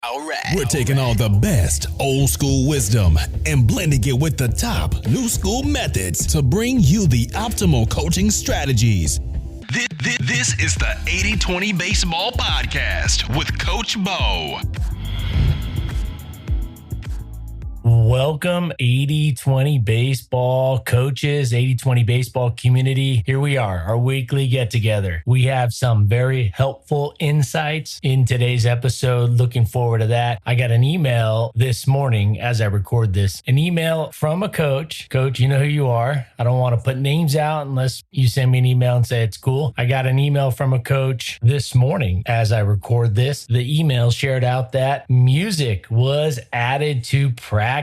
All right. We're taking all the best old school wisdom and blending it with the top new school methods to bring you the optimal coaching strategies. This is the 80-20 Baseball Podcast with Coach Bo. Welcome 80-20 baseball coaches, 80-20 baseball community. Here we are, our weekly get together. We have some very helpful insights in today's episode. Looking forward to that. I got an email this morning as I record this, an email from a coach. Coach, you know who you are. I don't want to put names out unless you send me an email and say it's cool. I got an email from a coach this morning as I record this. The email shared out that music was added to practice.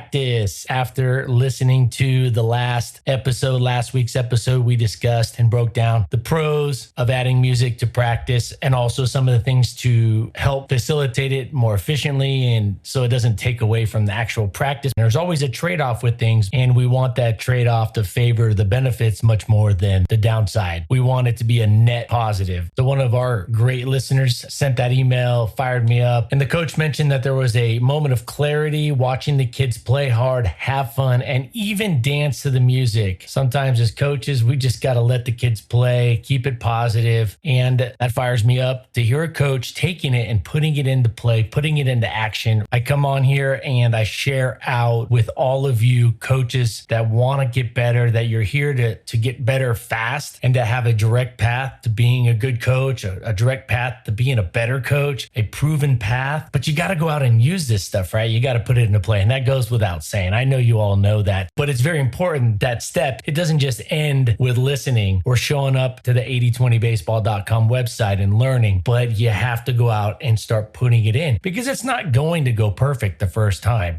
After listening to the last week's episode, we discussed and broke down the pros of adding music to practice and also some of the things to help facilitate it more efficiently and so it doesn't take away from the actual practice. There's always a trade-off with things, and we want that trade-off to favor the benefits much more than the downside. We want it to be a net positive. So one of our great listeners sent that email, fired me up, and the coach mentioned that there was a moment of clarity watching the kids play hard, have fun, and even dance to the music. Sometimes as coaches, we just got to let the kids play, keep it positive, and that fires me up to hear a coach taking it and putting it into play, putting it into action. I come on here and I share out with all of you coaches that want to get better, that you're here to get better fast and to have a direct path to being a good coach, a direct path to being a better coach, a proven path. But you got to go out and use this stuff, right? You got to put it into play, and that goes without saying. I know you all know that, but it's very important that step. It doesn't just end with listening or showing up to the 8020baseball.com website and learning, but you have to go out and start putting it in because it's not going to go perfect the first time.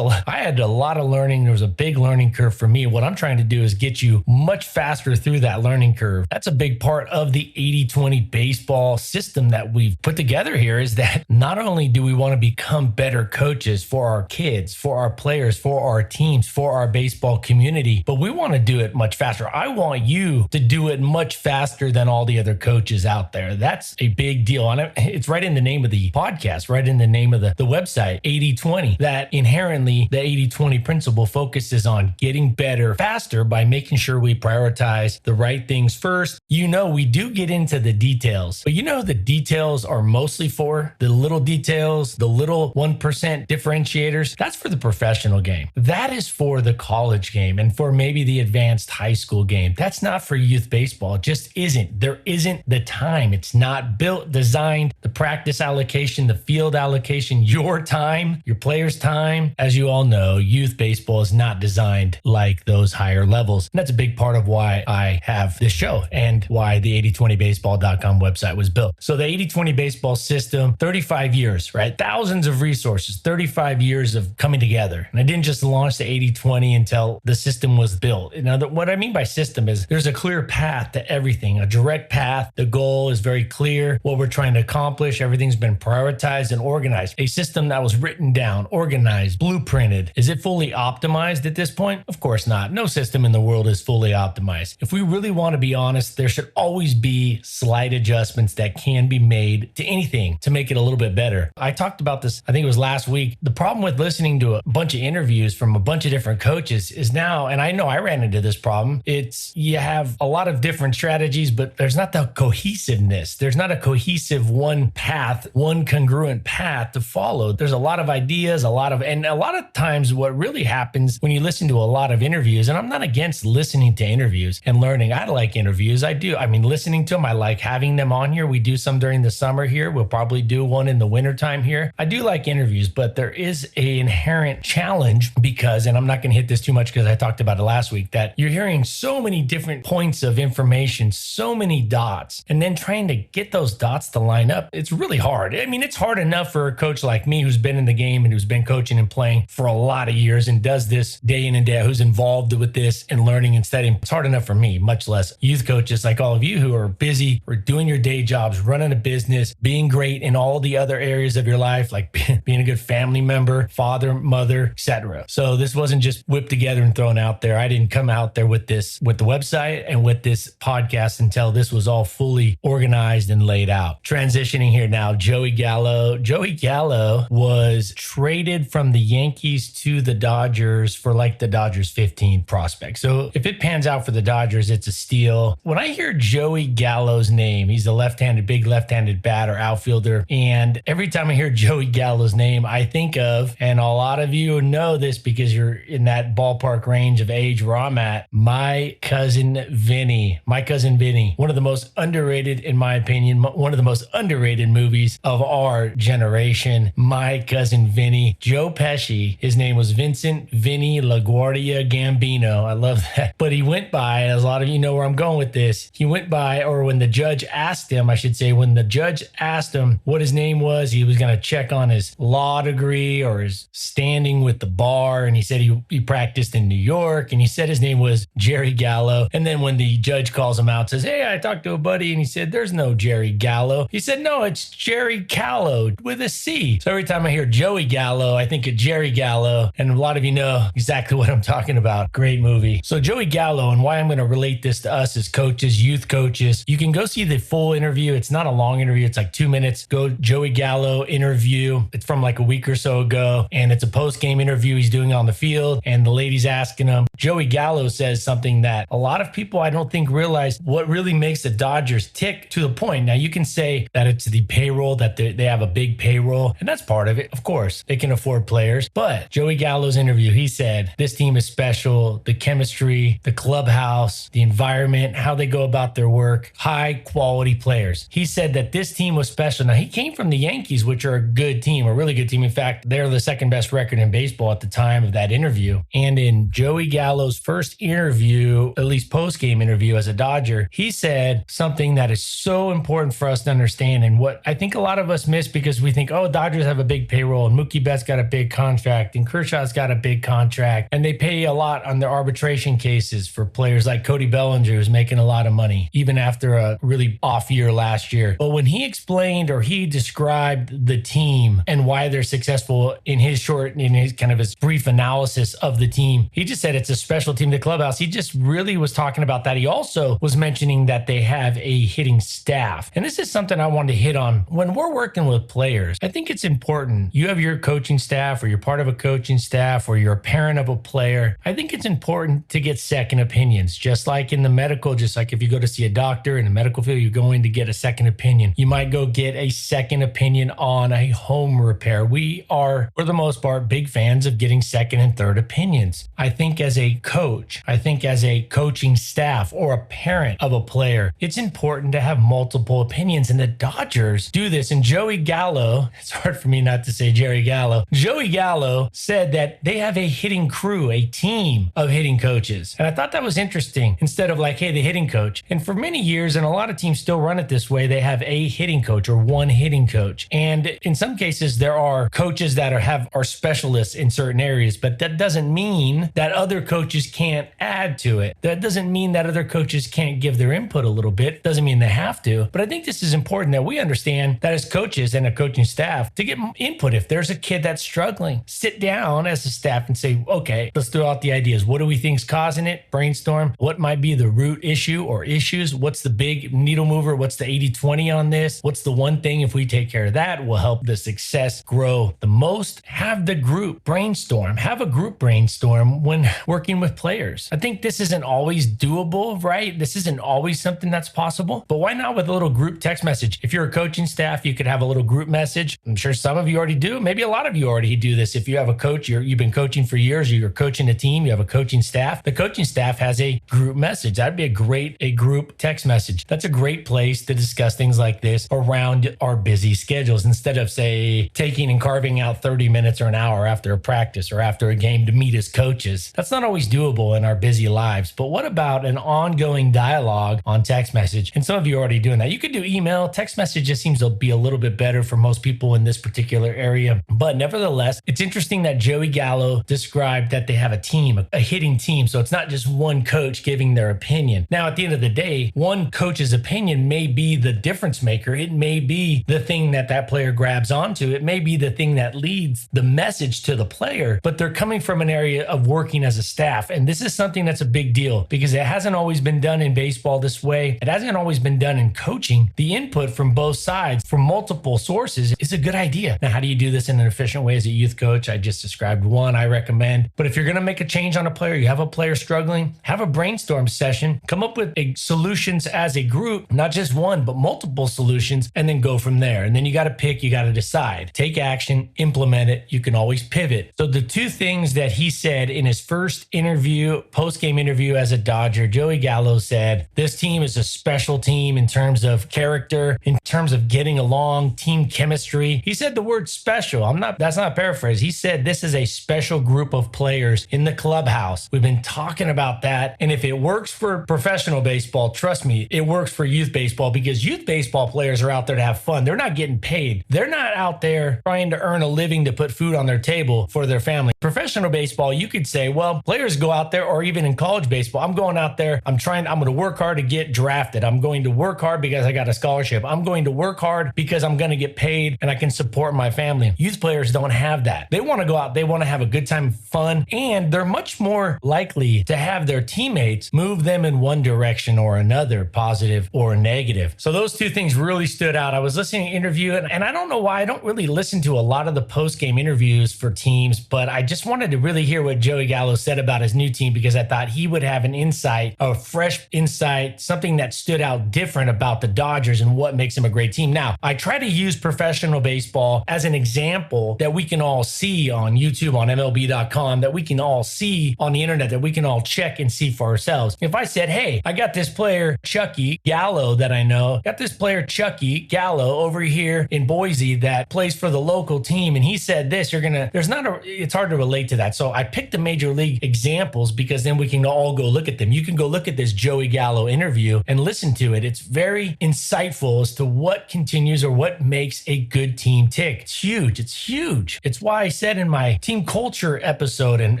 I had a lot of learning. There was a big learning curve for me. What I'm trying to do is get you much faster through that learning curve. That's a big part of the 80-20 baseball system that we've put together here, is that not only do we want to become better coaches for our kids, for our players, for our teams, for our baseball community, but we want to do it much faster. I want you to do it much faster than all the other coaches out there. That's a big deal. And it's right in the name of the podcast, right in the name of the website, 80-20, that inherently the 80-20 principle focuses on getting better faster by making sure we prioritize the right things first. We do get into the details, but the details are mostly for the little details, the little 1% differentiators. That's for the professional game. That is for the college game and for maybe the advanced high school game. That's not for youth baseball. It just isn't. There isn't the time. It's not built, designed, the practice allocation, the field allocation, your time, your players' time. As you all know, youth baseball is not designed like those higher levels. And that's a big part of why I have this show and why the 8020baseball.com website was built. So the 80-20 baseball system, 35 years, right? Thousands of resources, 35 years of coming together. And I didn't just launch the 80-20 until the system was built. Now, what I mean by system is there's a clear path to everything, a direct path. The goal is very clear, what we're trying to accomplish. Everything's been prioritized and organized. A system that was written down, organized, blueprinted. Is it fully optimized at this point? Of course not. No system in the world is fully optimized. If we really want to be honest, there should always be slight adjustments that can be made to anything to make it a little bit better. I talked about this, I think it was last week. The problem with listening to a bunch of interviews from a bunch of different coaches is now, and I know I ran into this problem, you have a lot of different strategies, but there's not the cohesiveness. There's not a cohesive one path, one congruent path to follow. There's a lot of ideas, and a lot of times what really happens when you listen to a lot of interviews, and I'm not against listening to interviews and learning. I like interviews. I do. I mean, listening to them, I like having them on here. We do some during the summer here. We'll probably do one in the wintertime here. I do like interviews, but there is an inherent challenge because, and I'm not going to hit this too much because I talked about it last week, that you're hearing so many different points of information, so many dots, and then trying to get those dots to line up. It's really hard. I mean, it's hard enough for a coach like me who's been in the game and who's been coaching and playing for a lot of years and does this day in and day out, who's involved with this and learning and studying. It's hard enough for me, much less youth coaches like all of you who are busy or doing your day jobs, running a business, being great in all the other areas of your life, like being a good family member, father, mother, etc. So this wasn't just whipped together and thrown out there. I didn't come out there with this, with the website and with this podcast until this was all fully organized and laid out. Transitioning here now, Joey Gallo. Joey Gallo was traded from the Yankees to the Dodgers for like the Dodgers 15 prospect. So if it pans out for the Dodgers, it's a steal. When I hear Joey Gallo's name, he's a big left-handed batter, outfielder. And every time I hear Joey Gallo's name, I think of, and a lot of you know this because you're in that ballpark range of age where I'm at, my cousin Vinny. One of the most underrated, in my opinion, one of the most underrated movies of our generation. My cousin Vinny. Joe Pesci, his name was Vincent Vinny LaGuardia Gambino. I love that. But he went by, as a lot of you know where I'm going with this, he went by, or when the judge asked him, I should say, when the judge asked him what his name was, he was going to check on his law degree or his standing with the bar. And he said he practiced in New York, and he said his name was Jerry Gallo. And then when the judge calls him out, says, hey, I talked to a buddy, and he said, there's no Jerry Gallo. He said, no, it's Jerry Gallo with a C. So every time I hear Joey Gallo, I think of Jerry Gallo. And a lot of you know exactly what I'm talking about. Great movie. So Joey Gallo, and why I'm going to relate this to us as coaches, youth coaches, you can go see the full interview. It's not a long interview. It's like 2 minutes. Go Joey Gallo interview. It's from like a week or so ago. And it's a post-game interview he's doing on the field. And the lady's asking him. Joey Gallo says something that a lot of people I don't think realize what really makes the Dodgers tick to the point. Now you can say that it's the payroll, that they have a big payroll. And that's part of it. Of course, they can afford players. But Joey Gallo's interview, he said, this team is special. The chemistry, the clubhouse, the environment, how they go about their work, high quality players. He said that this team was special. Now he came from the Yankees, which are a good team, a really good team. In fact, they're the second best record in baseball at the time of that interview. And in Joey Gallo's first interview, at least post-game interview as a Dodger, he said something that is so important for us to understand, and what I think a lot of us miss because we think, oh, Dodgers have a big payroll and Mookie Betts got a big contract and Kershaw's got a big contract, and they pay a lot on their arbitration cases for players like Cody Bellinger, who's making a lot of money even after a really off year last year. But when he explained, or he described the team and why they're successful in his his brief analysis of the team, he just said it's a special team, the clubhouse. He just really was talking about that. He also was mentioning that they have a hitting staff. And this is something I wanted to hit on. When we're working with players, I think it's important. You have your coaching staff, or you're part of a coaching staff, or you're a parent of a player. I think it's important to get second opinions, just like in the medical, just like if you go to see a doctor in the medical field, you're going to get a second opinion. You might go get a second opinion on a home repair. We are, for the most part, big fans of getting second and third opinions. I think as a coach, as a coaching staff or a parent of a player, it's important to have multiple opinions. And the Dodgers do this. And Joey Gallo, it's hard for me not to say Jerry Gallo. Joey Gallo said that they have a hitting crew, a team of hitting coaches. And I thought that was interesting, instead of like, hey, the hitting coach. And for many years, and a lot of teams still run it this way, they have a hitting coach or one hitting coach. And in some cases, there are coaches that are specialists in certain areas, but that doesn't mean that other coaches can't add to it. That doesn't mean that other coaches can't give their input a little bit. Doesn't mean they have to. But I think this is important that we understand that as coaches and a coaching staff, to get input. If there's a kid that's struggling, sit down as a staff and say, okay, let's throw out the ideas. What do we think's causing it? Brainstorm. What might be the root issue or issues? What's the big needle mover? What's the 80-20 on this? What's the one thing, if we take care of that, will help the success grow the most? Have the group brainstorm. Have a group brainstorm when working with players. I think this isn't always doable, right? This isn't always something that's possible, but why not with a little group text message? If you're a coaching staff, you could have a little group message. I'm sure some of you already do. Maybe a lot of you already do this. If you have a coach, you've been coaching for years, or you're coaching a team, you have a coaching staff. The coaching staff has a group message. That'd be a group text message. That's a great place to discuss things like this around our busy schedules, instead of, say, taking and carving out 30 minutes or an hour after a practice or after a game to meet as coaches. That's not always doable in our busy lives. But what about an ongoing dialogue on text message? And some of you are already doing that. You could do email. Text message just seems to be a little bit better for most people in this particular area. But nevertheless, it's interesting that Joey Gallo described that they have a team, a hitting team. So it's not just one coach giving their opinion. Now, at the end of the day, one coach's opinion may be the difference maker. It may be the thing that player grabs onto. It may be the thing that leads the message to the the player, but they're coming from an area of working as a staff. And this is something that's a big deal because it hasn't always been done in baseball this way. It hasn't always been done in coaching. The input from both sides, from multiple sources, is a good idea. Now, how do you do this in an efficient way as a youth coach? I just described one I recommend. But if you're going to make a change on a player, you have a player struggling, have a brainstorm session, come up with solutions as a group, not just one, but multiple solutions, and then go from there. And then you got to pick, you got to decide, take action, implement it. You can always pivot. So the two things that he said in his first interview, post-game interview as a Dodger, Joey Gallo said, this team is a special team in terms of character, in terms of getting along, team chemistry. He said the word special. That's not a paraphrase. He said this is a special group of players in the clubhouse. We've been talking about that. And if it works for professional baseball, trust me, it works for youth baseball because youth baseball players are out there to have fun. They're not getting paid. They're not out there trying to earn a living to put food on their table for their family. Professional baseball, you could say, well, players go out there, or even in college baseball, I'm going out there, I'm going to work hard to get drafted. I'm going to work hard because I got a scholarship. I'm going to work hard because I'm going to get paid and I can support my family. Youth players don't have that. They want to go out, they want to have a good time, fun, and they're much more likely to have their teammates move them in one direction or another, positive or negative. So those two things really stood out. I was listening to an interview, and I don't know why I don't really listen to a lot of the post-game interviews for teams, but I just wanted to really hear what Joey Gallo said about his new team because I thought he would have an insight, a fresh insight, something that stood out different about the Dodgers and what makes them a great team. Now, I try to use professional baseball as an example that we can all see on YouTube, on MLB.com, that we can all see on the internet, that we can all check and see for ourselves. If I said, hey, I got this player, Chucky Gallo, that I know, got this player, Chucky Gallo, over here in Boise that plays for the local team, and he said this, it's hard to relate to that. So I picked the major league examples because then we can all go look at them. You can go look at this Joey Gallo interview and listen to it. It's very insightful as to what continues or what makes a good team tick. It's huge. It's huge. It's why I said in my team culture episode and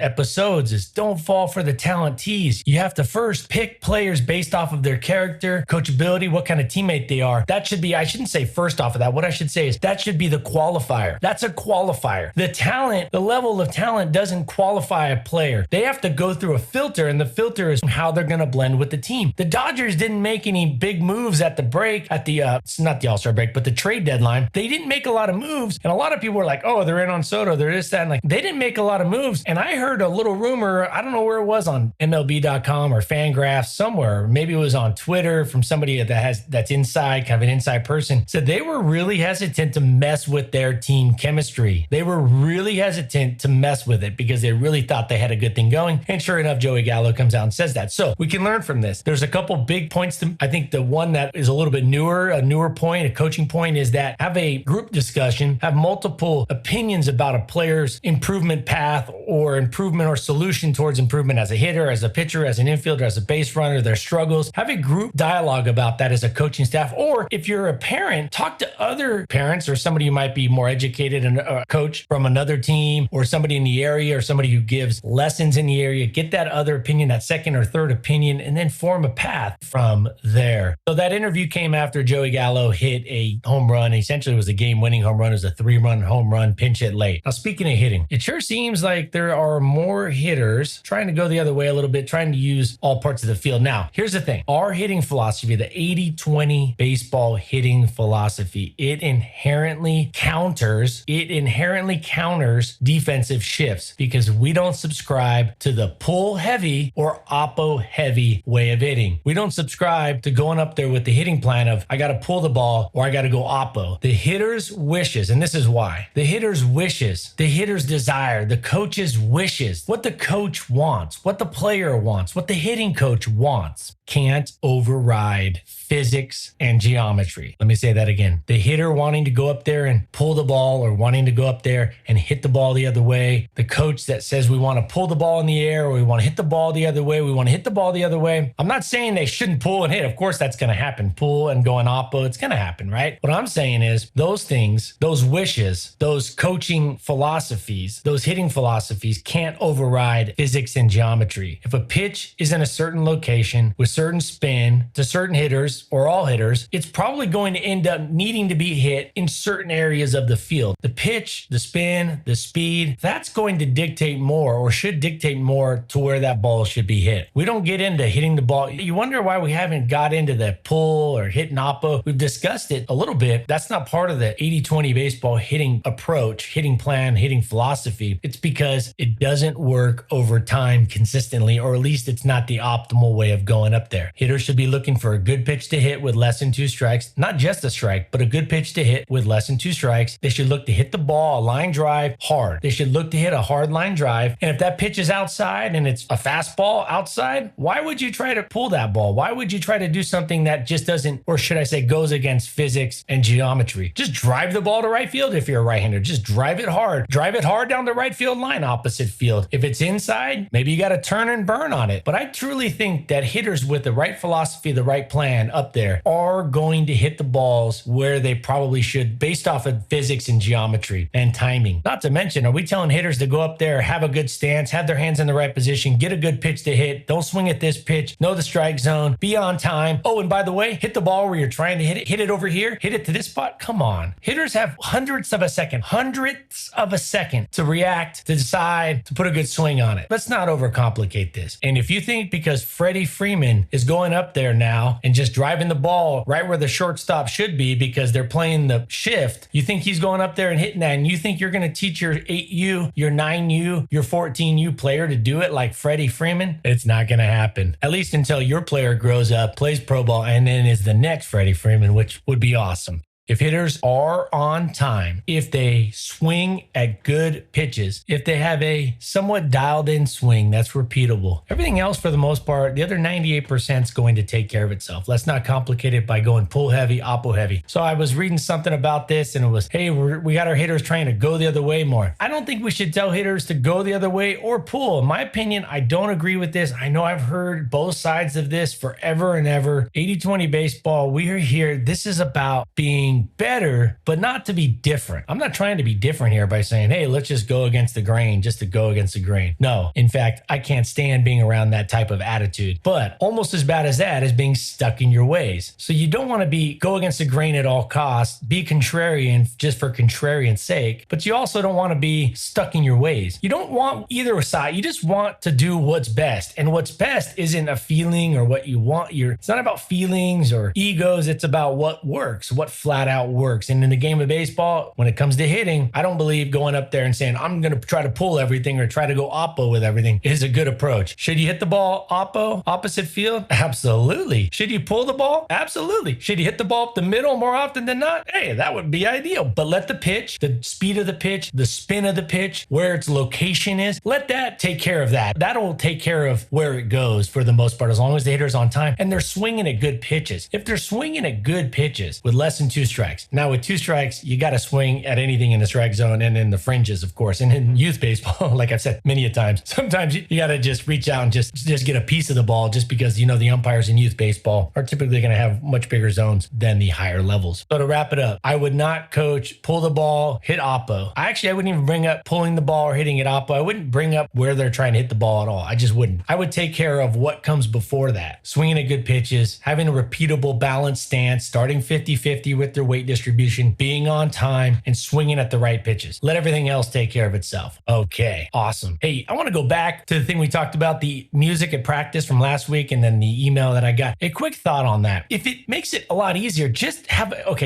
episodes is don't fall for the talent tease. You have to first pick players based off of their character, coachability, what kind of teammate they are. That should be, I shouldn't say first off of that. What I should say is that should be the qualifier. That's a qualifier. The talent, the level of talent doesn't qualify a player. They have to go through a filter, and the filter is how they're going to blend with the team. The Dodgers didn't make any big moves at the break, it's not the All-Star break, but the trade deadline. They didn't make a lot of moves, and a lot of people were like, oh, they're in on Soto, they're this, that, and like, they didn't make a lot of moves. And I heard a little rumor, I don't know where it was, on MLB.com or Fangraphs somewhere, maybe it was on Twitter from somebody that's inside, kind of an inside person, said they were really hesitant to mess with their team chemistry. They were really hesitant to mess with it because they really thought they had a good thing going. And sure enough, Joey Gallo comes out and says that. So we can learn from this. There's a couple big points. I think the one that is a little bit newer, a newer point, a coaching point, is that have a group discussion, have multiple opinions about a player's improvement path or improvement or solution towards improvement as a hitter, as a pitcher, as an infielder, as a base runner, their struggles. Have a group dialogue about that as a coaching staff. Or if you're a parent, talk to other parents or somebody who might be more educated and a coach from another team or somebody in the area or somebody who gives lessons in the area. Get that other opinion, that second or third opinion, and then form a path from there. So that interview came after Joey Gallo hit a home run. Essentially, it was a game-winning home run. It was a 3-run home run, pinch hit late. Now, speaking of hitting, it sure seems like there are more hitters trying to go the other way a little bit, trying to use all parts of the field. Now, here's the thing. Our hitting philosophy, the 80-20 baseball hitting philosophy, it inherently counters defensive shifts because we don't subscribe to the pull heavy or oppo heavy way of hitting. We don't subscribe to going up there with the hitting plan of I got to pull the ball or I got to go oppo. The hitter's wishes, and this is why, the hitter's wishes, the hitter's desire, the coach's wishes, what the coach wants, what the player wants, what the hitting coach wants, can't override physics and geometry. Let me say that again. The hitter wanting to go up there and pull the ball or wanting to go up there and hit the ball the other way. The coach that says we want to pull the ball in the air or we want to hit the ball the other way. We want to hit the ball the other way. I'm not saying they shouldn't pull and hit. Of course, that's going to happen. Pull and go in oppo. It's going to happen, right? What I'm saying is those things, those wishes, those coaching philosophies, those hitting philosophies can't override physics and geometry. If a pitch is in a certain location with certain spin to certain hitters or all hitters, it's probably going to end up needing to be hit in certain areas of the field. The pitch, the spin, the speed, that's going to dictate more or should dictate more to where that ball should be hit. We don't get into hitting the ball. You wonder why we haven't got into the pull or hitting oppo. We've discussed it a little bit. That's not part of the 80-20 baseball hitting approach, hitting plan, hitting philosophy. It's because it doesn't work over time consistently, or at least it's not the optimal way of going up there. Hitters should be looking for a good pitch to hit with less than 2 strikes, not just a strike, but a good pitch to hit with less than 2 strikes. They should look to hit the ball, a line drive, hard. They should look to hit a hard line drive. And if that pitch is outside and it's a fastball outside, why would you try to pull that ball? Why would you try to do something that just doesn't, or should I say goes against physics and geometry? Just drive the ball to right field if you're a right-hander. Just drive it hard. Drive it hard down the right field line, opposite field. If it's inside, maybe you got to turn and burn on it. But I truly think that hitters with the right philosophy, the right plan up there are going to hit the balls where they probably should based off of physics and geometry and timing. Not to mention, are we telling hitters to go up there, have a good stance, have their hands in the right position, get a good pitch to hit, don't swing at this pitch, know the strike zone, be on time. Oh, and by the way, hit the ball where you're trying to hit it over here, hit it to this spot. Come on. Hitters have hundredths of a second to react, to decide, to put a good swing on it. Let's not overcomplicate this. And if you think because Freddie Freeman is going up there now and just driving the ball right where the shortstop should be because they're playing the shift, you think he's going up there and hitting that, and you think you're going to teach your 8U, your 9U, your 14U player to do it like Freddie Freeman? It's not going to happen. At least until your player grows up, plays pro ball, and then is the next Freddie Freeman, which would be awesome. If hitters are on time, if they swing at good pitches, if they have a somewhat dialed in swing that's repeatable, everything else for the most part, the other 98% is going to take care of itself. Let's not complicate it by going pull heavy, oppo heavy. So I was reading something about this and it was, hey, we got our hitters trying to go the other way more. I don't think we should tell hitters to go the other way or pull. In my opinion, I don't agree with this. I know I've heard both sides of this forever and ever. 80-20 baseball, we are here. This is about being better, but not to be different. I'm not trying to be different here by saying, hey, let's just go against the grain just to go against the grain. No, in fact, I can't stand being around that type of attitude, but almost as bad as that is being stuck in your ways. So you don't want to go against the grain at all costs, be contrarian just for contrarian's sake, but you also don't want to be stuck in your ways. You don't want either side. You just want to do what's best. And what's best isn't a feeling or what you want. It's not about feelings or egos. It's about what works, what flat out works. And in the game of baseball, when it comes to hitting, I don't believe going up there and saying, I'm going to try to pull everything or try to go oppo with everything is a good approach. Should you hit the ball oppo, opposite field? Absolutely. Should you pull the ball? Absolutely. Should you hit the ball up the middle more often than not? Hey, that would be ideal. But let the pitch, the speed of the pitch, the spin of the pitch, where its location is, let that take care of that. That'll take care of where it goes for the most part, as long as the hitter's on time and they're swinging at good pitches. If they're swinging at good pitches with less than 2 strikes, now with 2 strikes, you got to swing at anything in the strike zone and in the fringes, of course. And in youth baseball, like I've said many a times, sometimes you got to just reach out and just get a piece of the ball, just because, the umpires in youth baseball are typically going to have much bigger zones than the higher levels. So to wrap it up, I would not coach pull the ball, hit oppo. I wouldn't even bring up pulling the ball or hitting it oppo. I wouldn't bring up where they're trying to hit the ball at all. I just wouldn't. I would take care of what comes before that. Swinging at good pitches, having a repeatable balanced stance, starting 50-50 with their weight distribution, being on time, and swinging at the right pitches. Let everything else take care of itself. Okay, awesome. Hey, I want to go back to the thing we talked about, the music at practice from last week, and then the email that I got. A quick thought on that. If it makes it a lot easier, just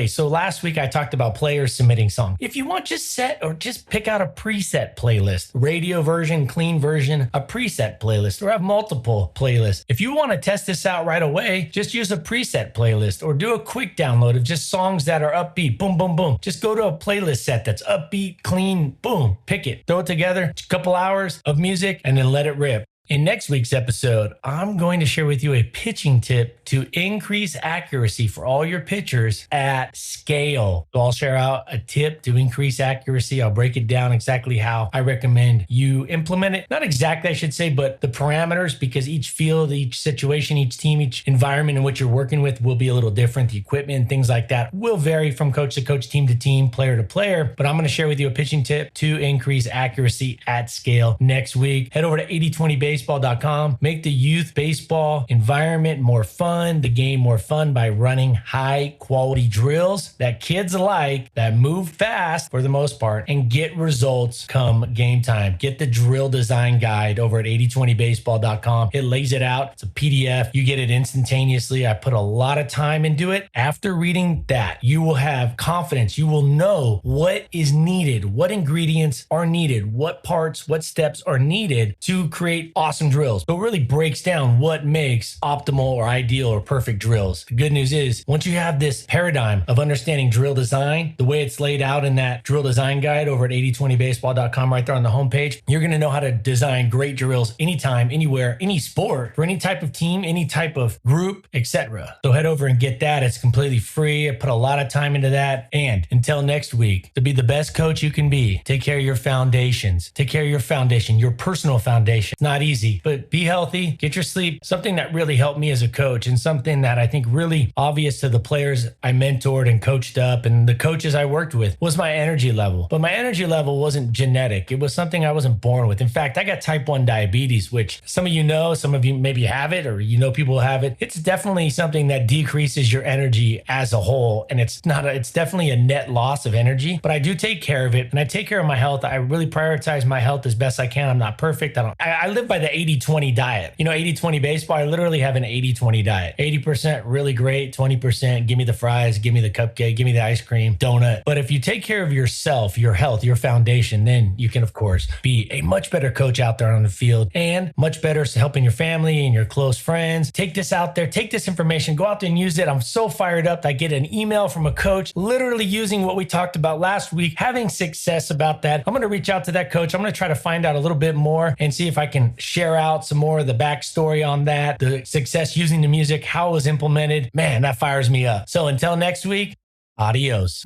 so last week I talked about players submitting songs. If you want, just pick out a preset playlist, radio version, clean version, a preset playlist, or have multiple playlists. If you want to test this out right away, just use a preset playlist or do a quick download of just songs that are upbeat. Boom, boom, boom. Just go to a playlist set that's upbeat, clean, boom, pick it, throw it together, a couple hours of music, and then let it rip. In next week's episode, I'm going to share with you a pitching tip to increase accuracy for all your pitchers at scale. So I'll share out a tip to increase accuracy. I'll break it down exactly how I recommend you implement it. Not exactly, I should say, but the parameters, because each field, each situation, each team, each environment in which you're working with will be a little different. The equipment, things like that will vary from coach to coach, team to team, player to player. But I'm going to share with you a pitching tip to increase accuracy at scale next week. Head over to 8020 Base 8020baseball.com. Make the youth baseball environment more fun, the game more fun by running high quality drills that kids like, that move fast for the most part, and get results come game time. Get the drill design guide over at 8020baseball.com. It lays it out. It's a PDF. You get it instantaneously. I put a lot of time into it. After reading that, you will have confidence. You will know what is needed, what ingredients are needed, what parts, what steps are needed to create awesome drills. So it really breaks down what makes optimal or ideal or perfect drills. The good news is, once you have this paradigm of understanding drill design, the way it's laid out in that drill design guide over at 8020baseball.com right there on the homepage, you're going to know how to design great drills anytime, anywhere, any sport, for any type of team, any type of group, etc. So head over and get that. It's completely free. I put a lot of time into that. And until next week, to be the best coach you can be, take care of your foundations. Take care of your foundation, your personal foundation. It's not easy, but be healthy, get your sleep. Something that really helped me as a coach, and something that I think really obvious to the players I mentored and coached up and the coaches I worked with, was my energy level. But my energy level wasn't genetic. It was something I wasn't born with. In fact, I got type 1 diabetes, which some of you know, some of you maybe have it, or you know people who have it. It's definitely something that decreases your energy as a whole. And it's definitely a net loss of energy, but I do take care of it, and I take care of my health. I really prioritize my health as best I can. I'm not perfect. I live by the 80-20 diet. 80-20 baseball, I literally have an 80-20 diet. 80% really great, 20% give me the fries, give me the cupcake, give me the ice cream, donut. But if you take care of yourself, your health, your foundation, then you can, of course, be a much better coach out there on the field, and much better helping your family and your close friends. Take this out there, take this information, go out there and use it. I'm so fired up. I get an email from a coach literally using what we talked about last week, having success about that. I'm going to reach out to that coach. I'm going to try to find out a little bit more and see if I can share out some more of the backstory on that, the success using the music, how it was implemented. Man, that fires me up. So until next week, adios.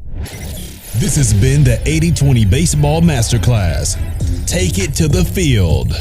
This has been the 80-20 Baseball Masterclass. Take it to the field.